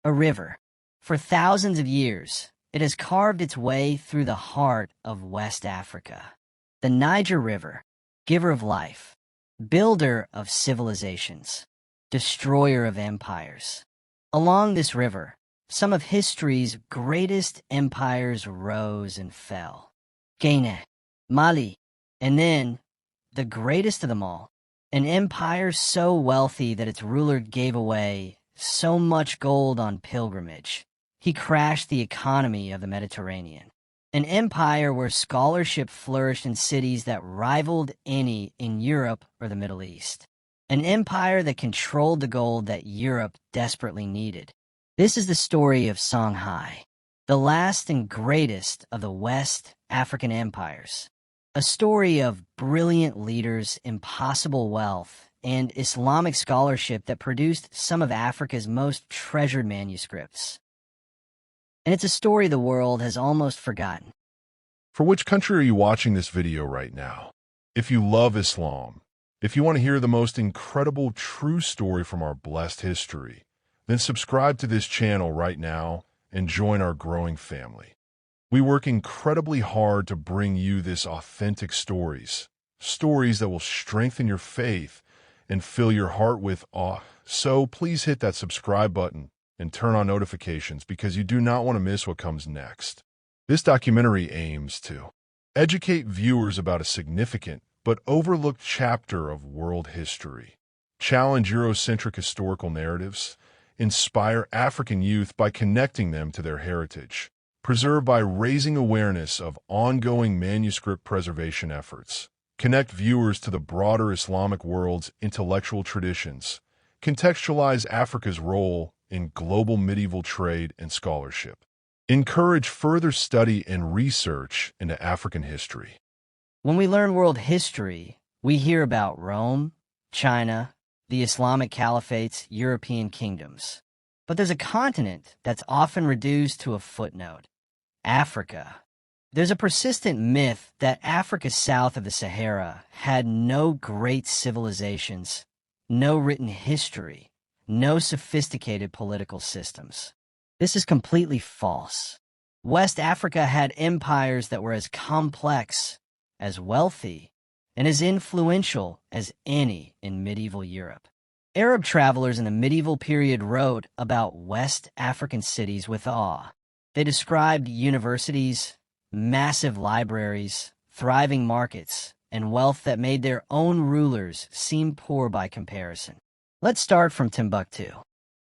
a river. For thousands of years, it has carved its way through the heart of West Africa. The Niger River, giver of life, builder of civilizations, destroyer of empires. Along this river, some of history's greatest empires rose and fell. Guinea, Mali, and then, the greatest of them all, an empire so wealthy that its ruler gave away so much gold on pilgrimage. He crashed the economy of the Mediterranean. An empire where scholarship flourished in cities that rivaled any in Europe or the Middle East. An empire that controlled the gold that Europe desperately needed. This is the story of Songhai, the last and greatest of the West African empires. A story of brilliant leaders, impossible wealth, and Islamic scholarship that produced some of Africa's most treasured manuscripts. And it's a story the world has almost forgotten. For which country are you watching this video right now? If you love Islam, if you want to hear the most incredible true story from our blessed history, then subscribe to this channel right now and join our growing family. We work incredibly hard to bring you this authentic stories that will strengthen your faith and fill your heart with awe. So please hit that subscribe button and turn on notifications because you do not want to miss what comes next. This documentary aims to educate viewers about a significant but overlooked chapter of world history, challenge Eurocentric historical narratives, inspire African youth by connecting them to their heritage, preserve by raising awareness of ongoing manuscript preservation efforts, connect viewers to the broader Islamic world's intellectual traditions, contextualize Africa's role in global medieval trade and scholarship, encourage further study and research into African history. When we learn world history, we hear about Rome, China, the Islamic caliphates, European kingdoms. But there's a continent that's often reduced to a footnote. Africa. There's a persistent myth that Africa south of the Sahara had no great civilizations, no written history, no sophisticated political systems. This is completely false. West Africa had empires that were as complex, as wealthy, and as influential as any in medieval Europe. Arab travelers in the medieval period wrote about West African cities with awe. They described universities, massive libraries, thriving markets, and wealth that made their own rulers seem poor by comparison. Let's start from Timbuktu.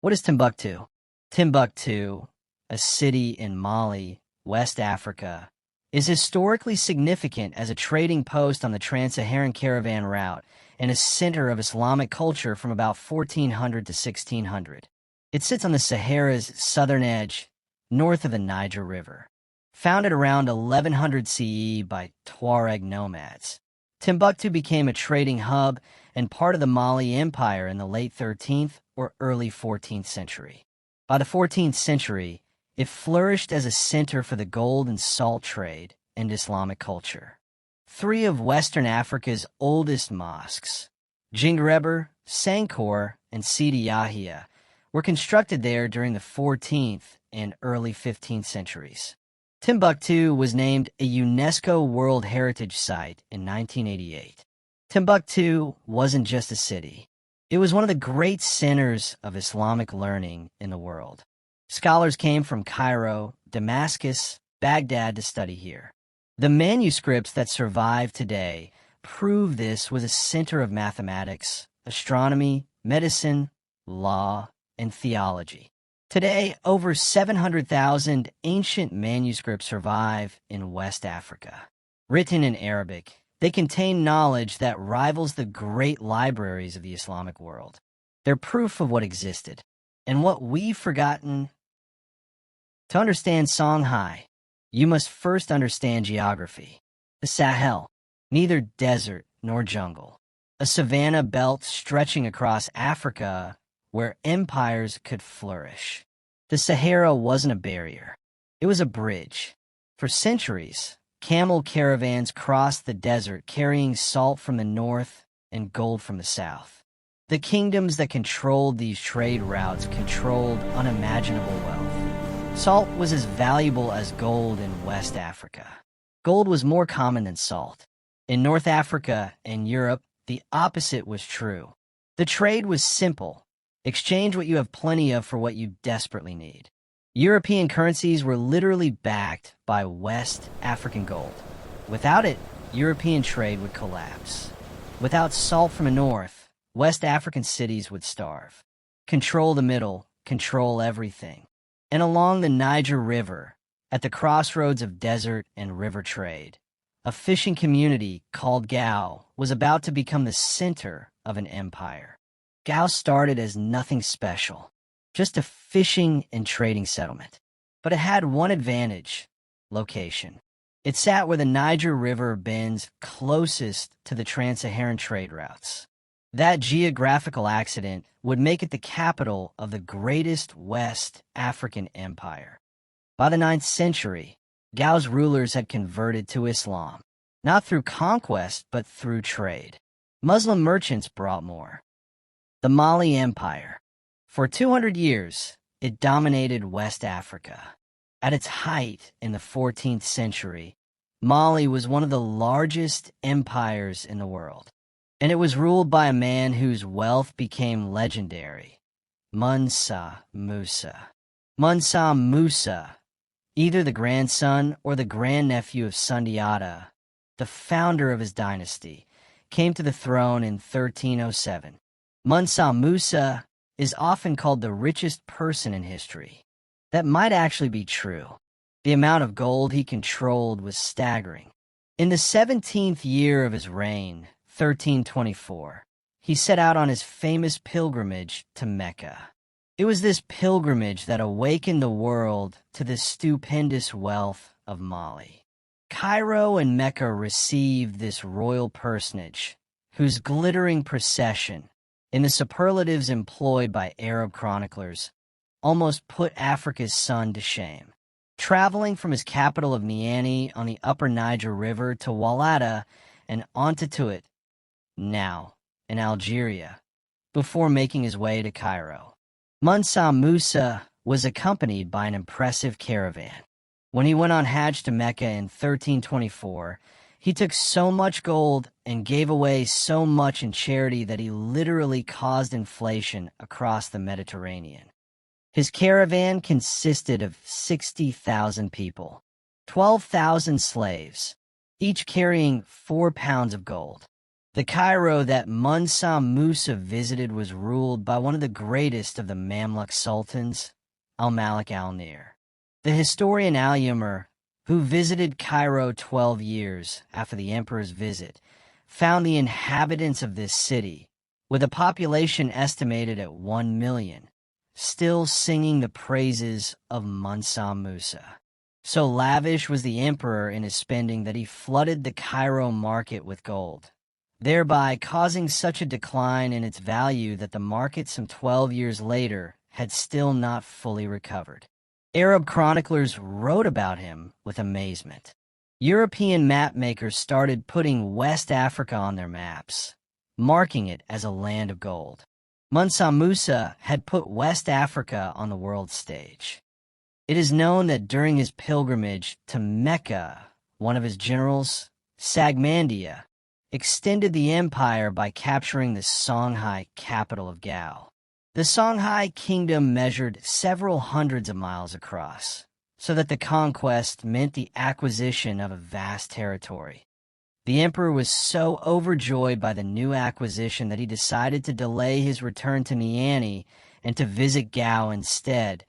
What is Timbuktu? Timbuktu, a city in Mali, West Africa, is historically significant as a trading post on the Trans-Saharan caravan route and a center of Islamic culture from about 1400 to 1600. It sits on the Sahara's southern edge, north of the Niger River. Founded around 1100 CE by Tuareg nomads, Timbuktu became a trading hub and part of the Mali Empire in the late 13th or early 14th century. By the 14th century, it flourished as a center for the gold and salt trade and Islamic culture. Three of Western Africa's oldest mosques, Djinguereber, Sankore, and Sidi Yahya, were constructed there during the 14th and early 15th centuries. Timbuktu was named a UNESCO World Heritage Site in 1988. Timbuktu wasn't just a city. It was one of the great centers of Islamic learning in the world. Scholars came from Cairo, Damascus, Baghdad to study here. The manuscripts that survive today prove this was a center of mathematics, astronomy, medicine, law, and theology. Today, over 700,000 ancient manuscripts survive in West Africa. Written in Arabic, they contain knowledge that rivals the great libraries of the Islamic world. They're proof of what existed and what we've forgotten. To understand Songhai, you must first understand geography. The Sahel, neither desert nor jungle. A savanna belt stretching across Africa where empires could flourish. The Sahara wasn't a barrier. It was a bridge. For centuries, camel caravans crossed the desert carrying salt from the north and gold from the south. The kingdoms that controlled these trade routes controlled unimaginable wealth. Salt was as valuable as gold in West Africa. Gold was more common than salt. In North Africa and Europe, the opposite was true. The trade was simple. Exchange what you have plenty of for what you desperately need. European currencies were literally backed by West African gold. Without it, European trade would collapse. Without salt from the north, West African cities would starve. Control the middle, control everything. And along the Niger River, at the crossroads of desert and river trade, a fishing community called Gao was about to become the center of an empire. Gao started as nothing special, just a fishing and trading settlement. But it had one advantage: location. It sat where the Niger River bends closest to the trans-Saharan trade routes. That geographical accident would make it the capital of the greatest West African empire. By the 9th century, Gao's rulers had converted to Islam, not through conquest but through trade. Muslim merchants brought more. The Mali Empire. For 200 years, it dominated West Africa. At its height in the 14th century, Mali was one of the largest empires in the world, and it was ruled by a man whose wealth became legendary: Mansa Musa. Mansa Musa, either the grandson or the grandnephew of Sundiata, the founder of his dynasty, came to the throne in 1307. Mansa Musa is often called the richest person in history. That might actually be true. The amount of gold he controlled was staggering. In the 17th year of his reign, 1324, he set out on his famous pilgrimage to Mecca. It was this pilgrimage that awakened the world to the stupendous wealth of Mali. Cairo and Mecca received this royal personage, whose glittering procession, in the superlatives employed by Arab chroniclers, almost put Africa's sun to shame. Traveling from his capital of Niani on the upper Niger River to Wallata and onto Tuat, now in Algeria, before making his way to Cairo. Mansa Musa was accompanied by an impressive caravan. When he went on hajj to Mecca in 1324, he took so much gold and gave away so much in charity that he literally caused inflation across the Mediterranean. His caravan consisted of 60,000 people, 12,000 slaves, each carrying 4 pounds of gold. The Cairo that Mansa Musa visited was ruled by one of the greatest of the Mamluk sultans, Al-Malik al-Nir. The historian Al-Yamr, who visited Cairo 12 years after the emperor's visit, found the inhabitants of this city, with a population estimated at 1 million, still singing the praises of Mansa Musa. So lavish was the emperor in his spending that he flooded the Cairo market with gold, thereby causing such a decline in its value that the market some 12 years later had still not fully recovered. Arab chroniclers wrote about him with amazement. European mapmakers started putting West Africa on their maps, marking it as a land of gold. Mansa Musa had put West Africa on the world stage. It is known that during his pilgrimage to Mecca, one of his generals, Sagmandia, extended the empire by capturing the Songhai capital of Gao. The Songhai kingdom measured several hundreds of miles across, so that the conquest meant the acquisition of a vast territory. The emperor was so overjoyed by the new acquisition that he decided to delay his return to Niani and to visit Gao instead,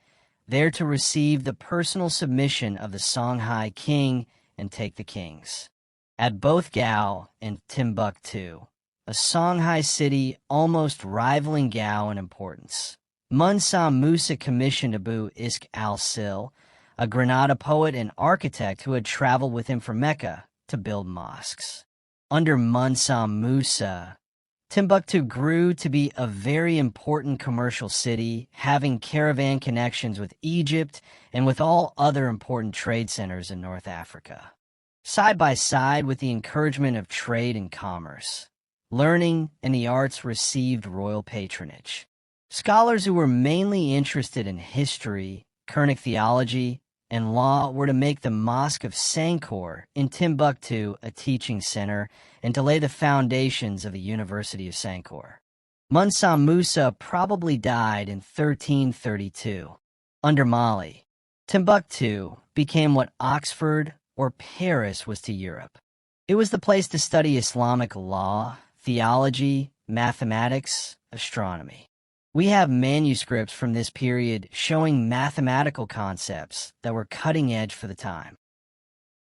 there to receive the personal submission of the Songhai king and take the kings. At both Gao and Timbuktu, a Songhai city almost rivaling Gao in importance, Mansa Musa commissioned Abu Ishq al-Sil, a Granada poet and architect who had traveled with him from Mecca, to build mosques. Under Mansa Musa, Timbuktu grew to be a very important commercial city, having caravan connections with Egypt and with all other important trade centers in North Africa. Side by side with the encouragement of trade and commerce, Learning and the arts received royal patronage. Scholars who were mainly interested in history, Quranic theology, and law were to make the Mosque of Sankor in Timbuktu a teaching center and to lay the foundations of the University of Sankor. Mansa Musa probably died in 1332. Under Mali, Timbuktu became what Oxford or Paris was to Europe. It was the place to study Islamic law, theology, mathematics, astronomy. We have manuscripts from this period showing mathematical concepts that were cutting edge for the time.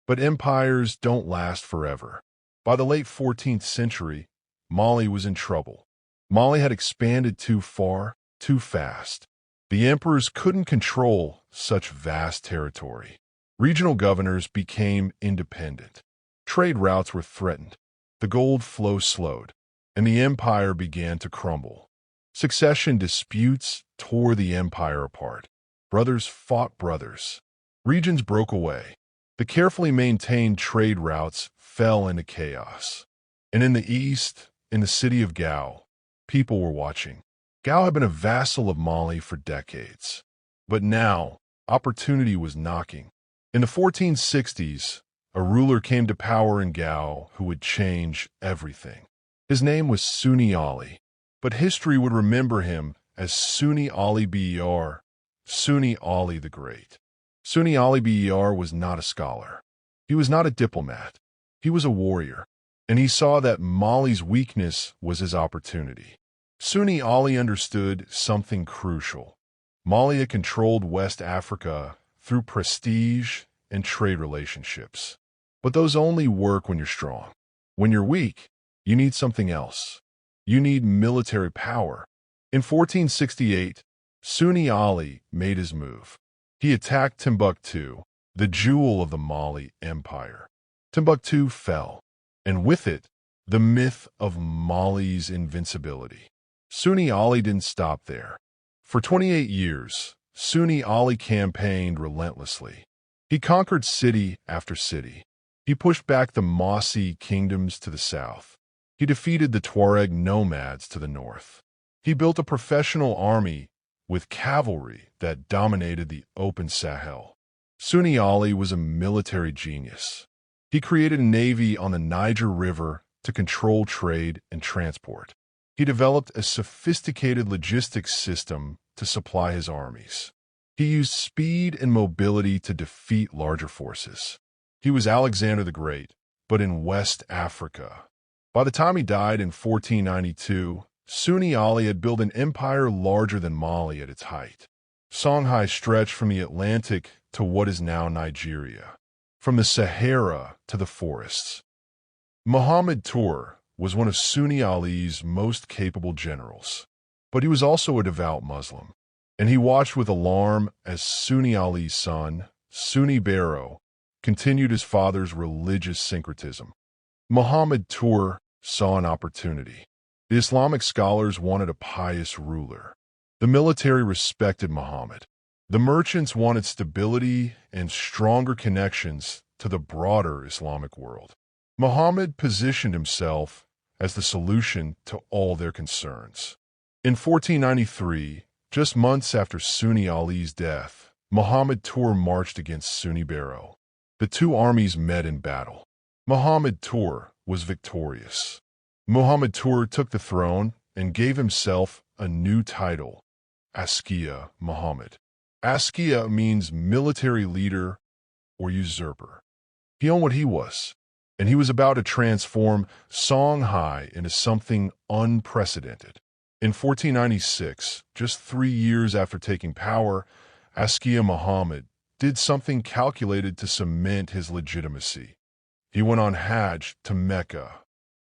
But empires don't last forever. By the late 14th century, Mali was in trouble. Mali had expanded too far, too fast. The emperors couldn't control such vast territory. Regional governors became independent. Trade routes were threatened. The gold flow slowed, and the empire began to crumble. Succession disputes tore the empire apart. Brothers fought brothers. Regions broke away. The carefully maintained trade routes fell into chaos. And in the east, in the city of Gao, people were watching. Gao had been a vassal of Mali for decades. But now, opportunity was knocking. In the 1460s, a ruler came to power in Gao who would change everything. His name was Sunni Ali, but history would remember him as Sunni Ali Ber, Sunni Ali the Great. Sunni Ali Ber was not a scholar. He was not a diplomat. He was a warrior, and he saw that Mali's weakness was his opportunity. Sunni Ali understood something crucial. Mali had controlled West Africa through prestige and trade relationships. But those only work when you're strong. When you're weak, you need something else. You need military power. In 1468, Sunni Ali made his move. He attacked Timbuktu, the jewel of the Mali Empire. Timbuktu fell, and with it, the myth of Mali's invincibility. Sunni Ali didn't stop there. For 28 years, Sunni Ali campaigned relentlessly. He conquered city after city. He pushed back the Mossi kingdoms to the south. He defeated the Tuareg nomads to the north. He built a professional army with cavalry that dominated the open Sahel. Sunni Ali was a military genius. He created a navy on the Niger River to control trade and transport. He developed a sophisticated logistics system to supply his armies. He used speed and mobility to defeat larger forces. He was Alexander the Great, but in West Africa. By the time he died in 1492, Sunni Ali had built an empire larger than Mali at its height. Songhai stretched from the Atlantic to what is now Nigeria, from the Sahara to the forests. Muhammad Tur was one of Sunni Ali's most capable generals, but he was also a devout Muslim, and he watched with alarm as Sunni Ali's son, Sunni Ber, continued his father's religious syncretism. Muhammad Tur saw an opportunity. The Islamic scholars wanted a pious ruler. The military respected Muhammad. The merchants wanted stability and stronger connections to the broader Islamic world. Muhammad positioned himself as the solution to all their concerns. In 1493, just months after Sunni Ali's death, Muhammad Tur marched against Sunni Ber. The two armies met in battle. Muhammad Tur was victorious. Muhammad Tur took the throne and gave himself a new title, Askia Muhammad. Askia means military leader or usurper. He owned what he was, and he was about to transform Songhai into something unprecedented. In 1496, just 3 years after taking power, Askia Muhammad did something calculated to cement his legitimacy. He went on hajj to Mecca.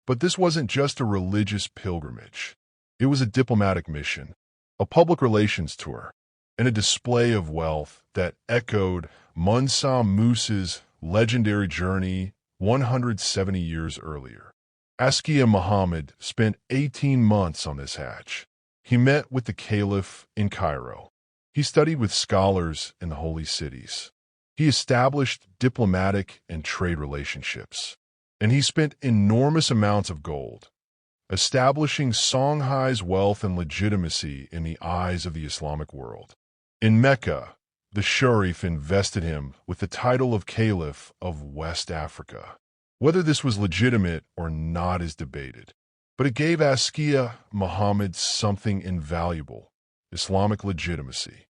But this wasn't just a religious pilgrimage. It was a diplomatic mission, a public relations tour, and a display of wealth that echoed Mansa Musa's legendary journey 170 years earlier. Askia Muhammad spent 18 months on this hajj. He met with the caliph in Cairo. He studied with scholars in the holy cities. He established diplomatic and trade relationships. And he spent enormous amounts of gold. establishing Songhai's wealth and legitimacy in the eyes of the Islamic world. In Mecca, the Sharif invested him with the title of Caliph of West Africa. Whether this was legitimate or not is debated, but it gave Askia Muhammad something invaluable: Islamic legitimacy.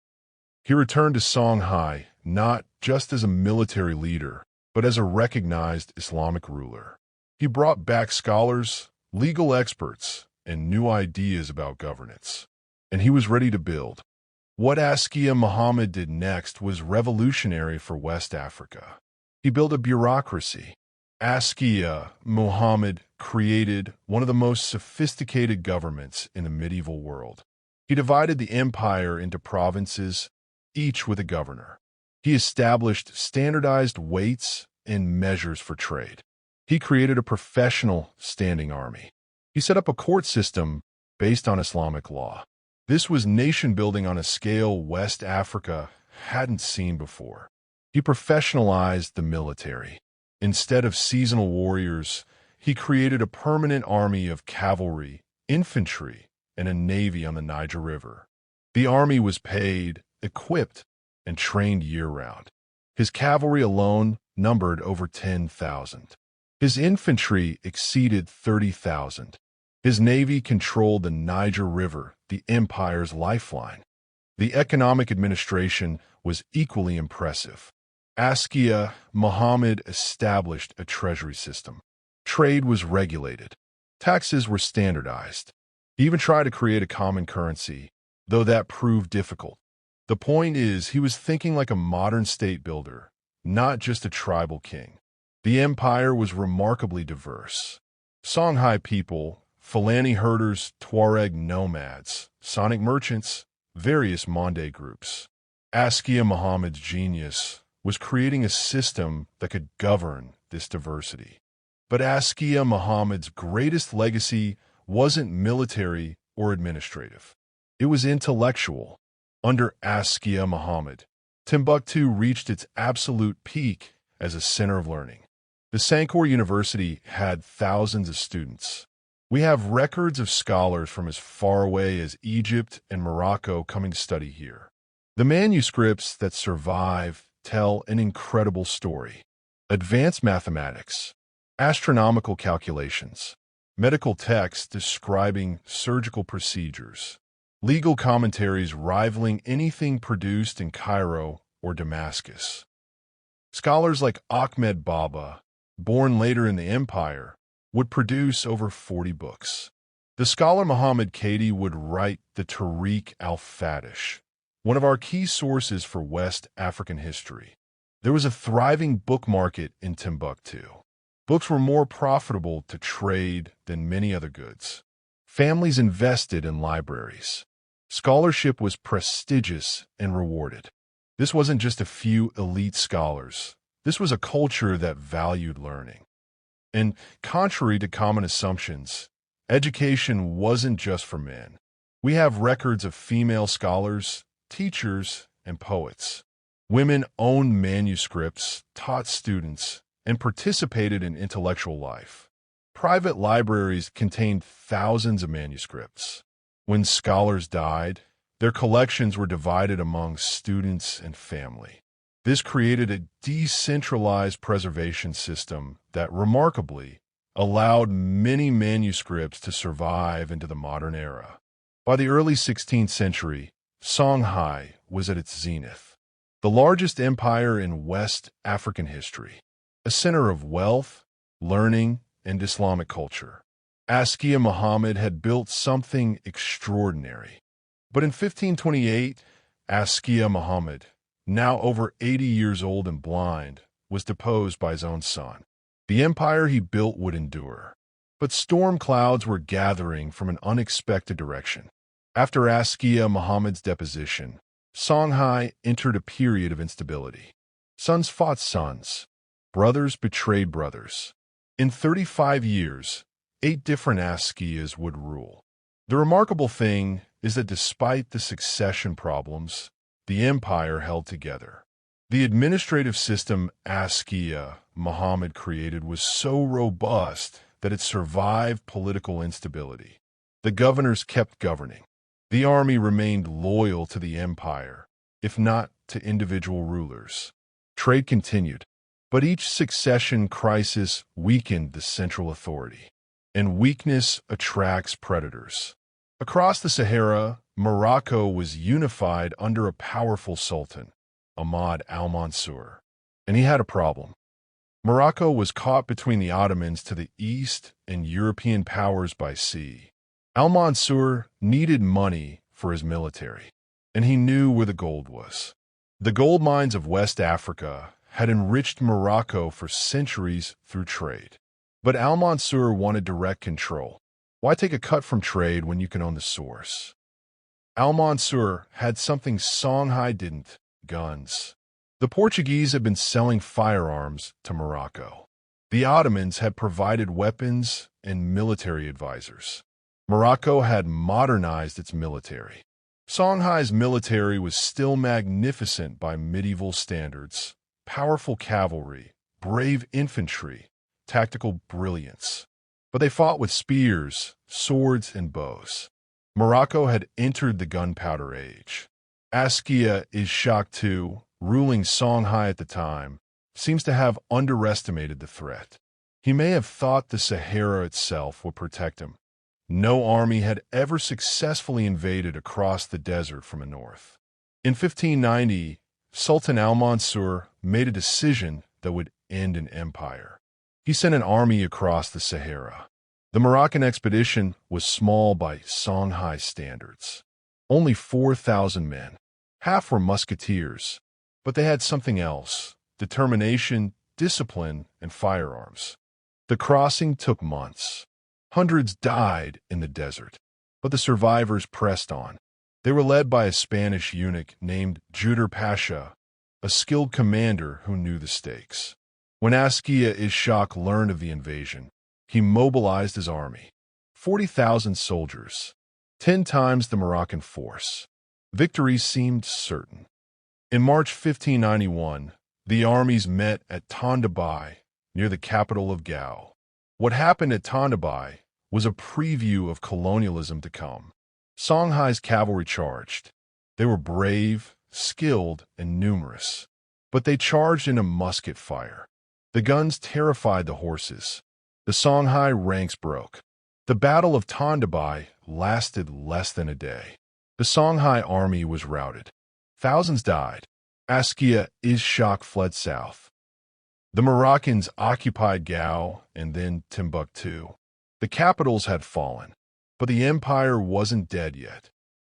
He returned to Songhai not just as a military leader, but as a recognized Islamic ruler. He brought back scholars, legal experts, and new ideas about governance. And he was ready to build. What Askia Muhammad did next was revolutionary for West Africa. He built a bureaucracy. Askia Muhammad created one of the most sophisticated governments in the medieval world. He divided the empire into provinces, each with a governor. He established standardized weights and measures for trade. He created a professional standing army. He set up a court system based on Islamic law. This was nation-building on a scale West Africa hadn't seen before. He professionalized the military. Instead of seasonal warriors, he created a permanent army of cavalry, infantry, and a navy on the Niger River. The army was paid, equipped, and trained year-round. His cavalry alone numbered over 10,000. His infantry exceeded 30,000. His navy controlled the Niger River, the empire's lifeline. The economic administration was equally impressive. Askia Muhammad established a treasury system. Trade was regulated. Taxes were standardized. He even tried to create a common currency, though that proved difficult. The point is, he was thinking like a modern state builder, not just a tribal king. The empire was remarkably diverse. Songhai people, Fulani herders, Tuareg nomads, Sonic merchants, various Mande groups. Askia Muhammad's genius was creating a system that could govern this diversity. But Askia Muhammad's greatest legacy wasn't military or administrative. It was intellectual. Under Askia Muhammad, Timbuktu reached its absolute peak as a center of learning. The Sankore University had thousands of students. We have records of scholars from as far away as Egypt and Morocco coming to study here. The manuscripts that survive tell an incredible story. Advanced mathematics, astronomical calculations, medical texts describing surgical procedures, legal commentaries rivaling anything produced in Cairo or Damascus. Scholars like Ahmed Baba, born later in the empire, would produce over 40 books. The scholar Muhammad Kadi would write the Tariq al-Fatish, one of our key sources for West African history. There was a thriving book market in Timbuktu. Books were more profitable to trade than many other goods. Families invested in libraries. Scholarship was prestigious and rewarded. This wasn't just a few elite scholars. This was a culture that valued learning. And contrary to common assumptions, education wasn't just for men. We have records of female scholars, teachers, and poets. Women owned manuscripts, taught students, and participated in intellectual life. Private libraries contained thousands of manuscripts. When scholars died, their collections were divided among students and family. This created a decentralized preservation system that, remarkably, allowed many manuscripts to survive into the modern era. By the early 16th century, Songhai was at its zenith, the largest empire in West African history, a center of wealth, learning, and Islamic culture. Askia Muhammad had built something extraordinary. But in 1528, Askia Muhammad, now over 80 years old and blind, was deposed by his own son. The empire he built would endure. But storm clouds were gathering from an unexpected direction. After Askia Muhammad's deposition, Songhai entered a period of instability. Sons fought sons. Brothers betrayed brothers. In 35 years, 8 different Askias would rule. The remarkable thing is that despite the succession problems, the empire held together. The administrative system Askia Muhammad created was so robust that it survived political instability. The governors kept governing. The army remained loyal to the empire, if not to individual rulers. Trade continued, but each succession crisis weakened the central authority. And weakness attracts predators. Across the Sahara, Morocco was unified under a powerful sultan, Ahmad al-Mansur. And he had a problem. Morocco was caught between the Ottomans to the east and European powers by sea. Al-Mansur needed money for his military, and he knew where the gold was. The gold mines of West Africa had enriched Morocco for centuries through trade. But al-Mansur wanted direct control. Why take a cut from trade when you can own the source? Al-Mansur had something Songhai didn't: guns. The Portuguese had been selling firearms to Morocco. The Ottomans had provided weapons and military advisors. Morocco had modernized its military. Songhai's military was still magnificent by medieval standards: powerful cavalry, brave infantry, tactical brilliance. But they fought with spears, swords, and bows. Morocco had entered the gunpowder age. Askia Muhammad, ruling Songhai at the time, seems to have underestimated the threat. He may have thought the Sahara itself would protect him. No army had ever successfully invaded across the desert from the north. In 1590, Sultan al-Mansur made a decision that would end an empire. He sent an army across the Sahara. The Moroccan expedition was small by Songhai standards. Only 4,000 men. Half were musketeers, but they had something else: determination, discipline, and firearms. The crossing took months. Hundreds died in the desert, but the survivors pressed on. They were led by a Spanish eunuch named Juder Pasha, a skilled commander who knew the stakes. When Askia Muhammad learned of the invasion, he mobilized his army. 40,000 soldiers, 10 times the Moroccan force. Victory seemed certain. In March 1591, the armies met at Tondabai, near the capital of Gao. What happened at Tondabai was a preview of colonialism to come. Songhai's cavalry charged. They were brave, skilled, and numerous, but they charged in a musket fire. The guns terrified the horses. The Songhai ranks broke. The Battle of Tondabai lasted less than a day. The Songhai army was routed. Thousands died. Askia Muhammad fled south. The Moroccans occupied Gao and then Timbuktu. The capitals had fallen, but the empire wasn't dead yet.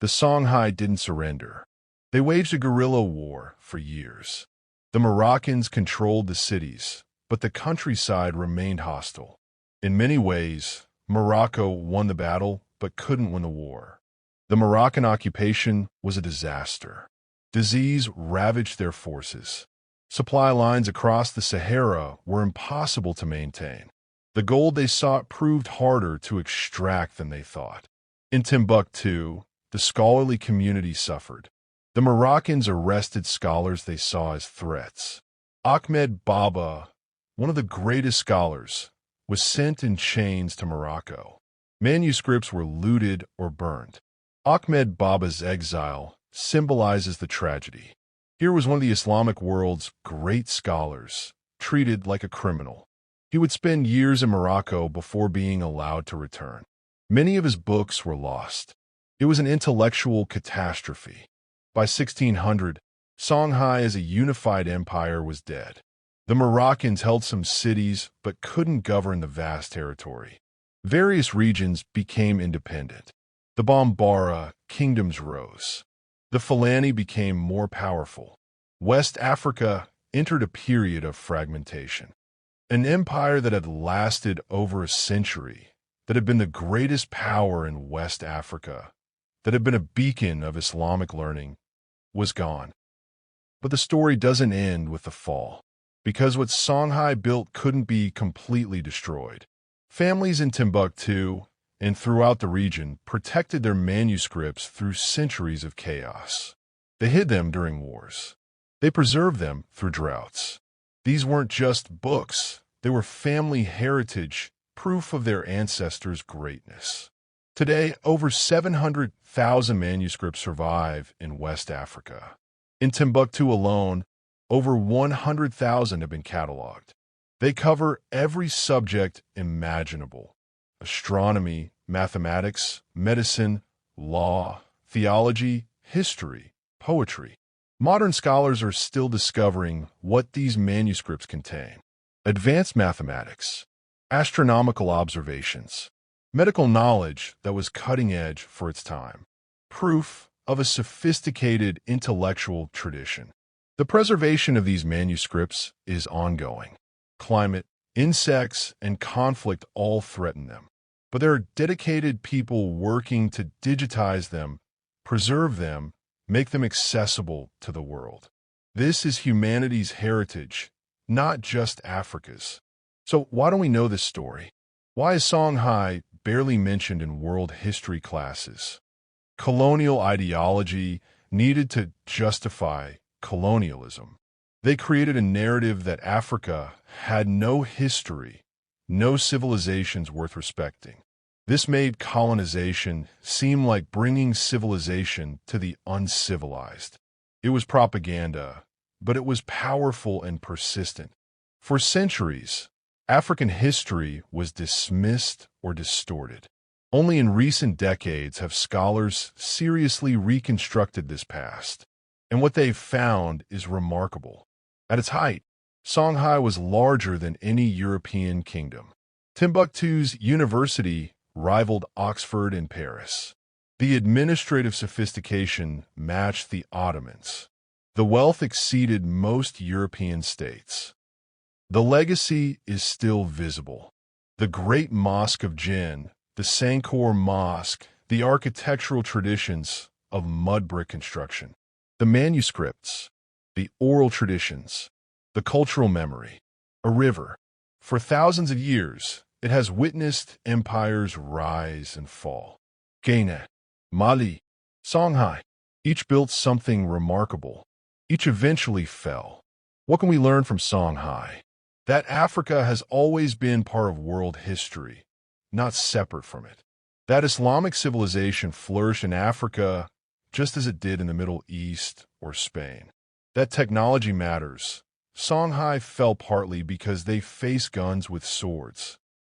The Songhai didn't surrender. They waged a guerrilla war for years. The Moroccans controlled the cities, but the countryside remained hostile. In many ways, Morocco won the battle but couldn't win the war. The Moroccan occupation was a disaster. Disease ravaged their forces. Supply lines across the Sahara were impossible to maintain. The gold they sought proved harder to extract than they thought. In Timbuktu, the scholarly community suffered. The Moroccans arrested scholars they saw as threats. Ahmed Baba, one of the greatest scholars, was sent in chains to Morocco. Manuscripts were looted or burned. Ahmed Baba's exile symbolizes the tragedy. Here was one of the Islamic world's great scholars, treated like a criminal. He would spend years in Morocco before being allowed to return. Many of his books were lost. It was an intellectual catastrophe. By 1600, Songhai as a unified empire was dead. The Moroccans held some cities but couldn't govern the vast territory. Various regions became independent. The Bambara kingdoms rose. The Fulani became more powerful. West Africa entered a period of fragmentation. An empire that had lasted over a century, that had been the greatest power in West Africa, that had been a beacon of Islamic learning, was gone. But the story doesn't end with the fall, because what Songhai built couldn't be completely destroyed. Families in Timbuktu and throughout the region protected their manuscripts through centuries of chaos. They hid them during wars. They preserved them through droughts. These weren't just books. They were family heritage proof of their ancestors' greatness. Today, over 700,000 manuscripts survive in West Africa. In Timbuktu alone, over 100,000 have been cataloged. They cover every subject imaginable: astronomy, mathematics, medicine, law, theology, history, poetry. Modern scholars are still discovering what these manuscripts contain. Advanced mathematics, astronomical observations, medical knowledge that was cutting edge for its time. Proof of a sophisticated intellectual tradition. The preservation of these manuscripts is ongoing. Climate, insects, and conflict all threaten them. But there are dedicated people working to digitize them, preserve them, make them accessible to the world. This is humanity's heritage, not just Africa's. So why don't we know this story? Why is Songhai barely mentioned in world history classes? Colonial ideology needed to justify colonialism. They created a narrative that Africa had no history, no civilizations worth respecting. This made colonization seem like bringing civilization to the uncivilized. It was propaganda, but it was powerful and persistent. For centuries, African history was dismissed or distorted. Only in recent decades have scholars seriously reconstructed this past, and what they've found is remarkable. At its height, Songhai was larger than any European kingdom. Timbuktu's university rivaled Oxford and Paris. The administrative sophistication matched the Ottomans. The wealth exceeded most European states. The legacy is still visible. The Great Mosque of Jinn, the Sankor Mosque, the architectural traditions of mud brick construction, the manuscripts, the oral traditions, the cultural memory, a river. For thousands of years, it has witnessed empires rise and fall. Ghana, Mali, Songhai, each built something remarkable. Each eventually fell. What can we learn from Songhai? That Africa has always been part of world history, not separate from it. That Islamic civilization flourished in Africa just as it did in the Middle East or Spain. That technology matters. Songhai fell partly because they face guns with swords.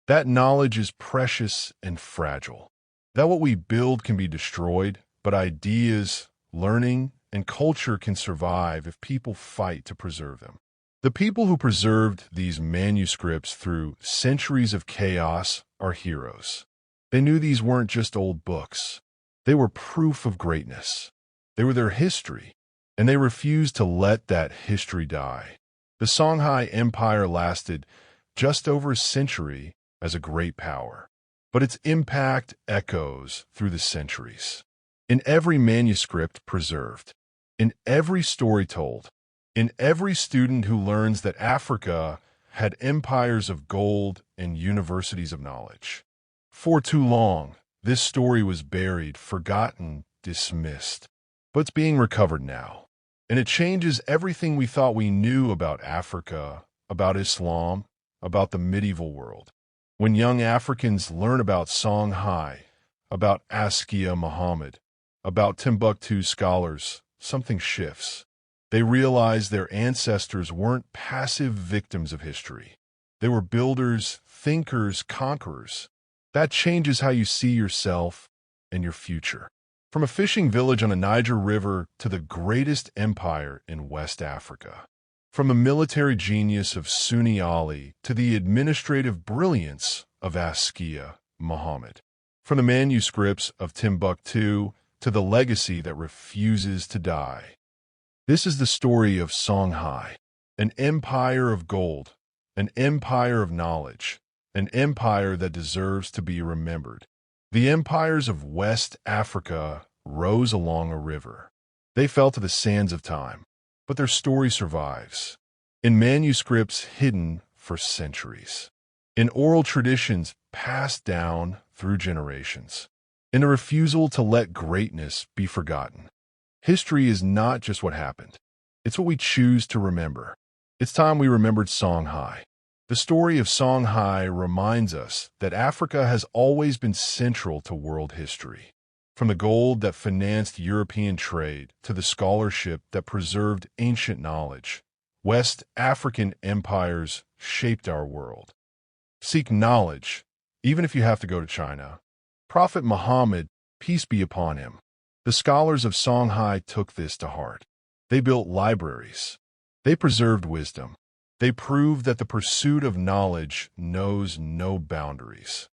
That knowledge is precious and fragile. That what we build can be destroyed, but ideas, learning, and culture can survive if people fight to preserve them. The people who preserved these manuscripts through centuries of chaos are heroes. They knew these weren't just old books. They were proof of greatness. They were their history, and they refused to let that history die. The Songhai Empire lasted just over a century as a great power, but its impact echoes through the centuries. In every manuscript preserved, in every story told, in every student who learns that Africa had empires of gold and universities of knowledge. For too long, this story was buried, forgotten, dismissed. But it's being recovered now. And it changes everything we thought we knew about Africa, about Islam, about the medieval world. When young Africans learn about Songhai, about Askia Muhammad, about Timbuktu scholars, something shifts. They realize their ancestors weren't passive victims of history. They were builders, thinkers, conquerors. That changes how you see yourself and your future. From a fishing village on the Niger River to the greatest empire in West Africa. From the military genius of Sunni Ali to the administrative brilliance of Askia Muhammad. From the manuscripts of Timbuktu to the legacy that refuses to die. This is the story of Songhai, an empire of gold, an empire of knowledge, an empire that deserves to be remembered. The empires of West Africa rose along a river. They fell to the sands of time, but their story survives. In manuscripts hidden for centuries. In oral traditions passed down through generations. In a refusal to let greatness be forgotten. History is not just what happened. It's what we choose to remember. It's time we remembered Songhai, The story of Songhai reminds us that Africa has always been central to world history. From the gold that financed European trade to the scholarship that preserved ancient knowledge, West African empires shaped our world. Seek knowledge, even if you have to go to China. Prophet Muhammad, peace be upon him. The scholars of Songhai took this to heart. They built libraries. They preserved wisdom. They proved that the pursuit of knowledge knows no boundaries.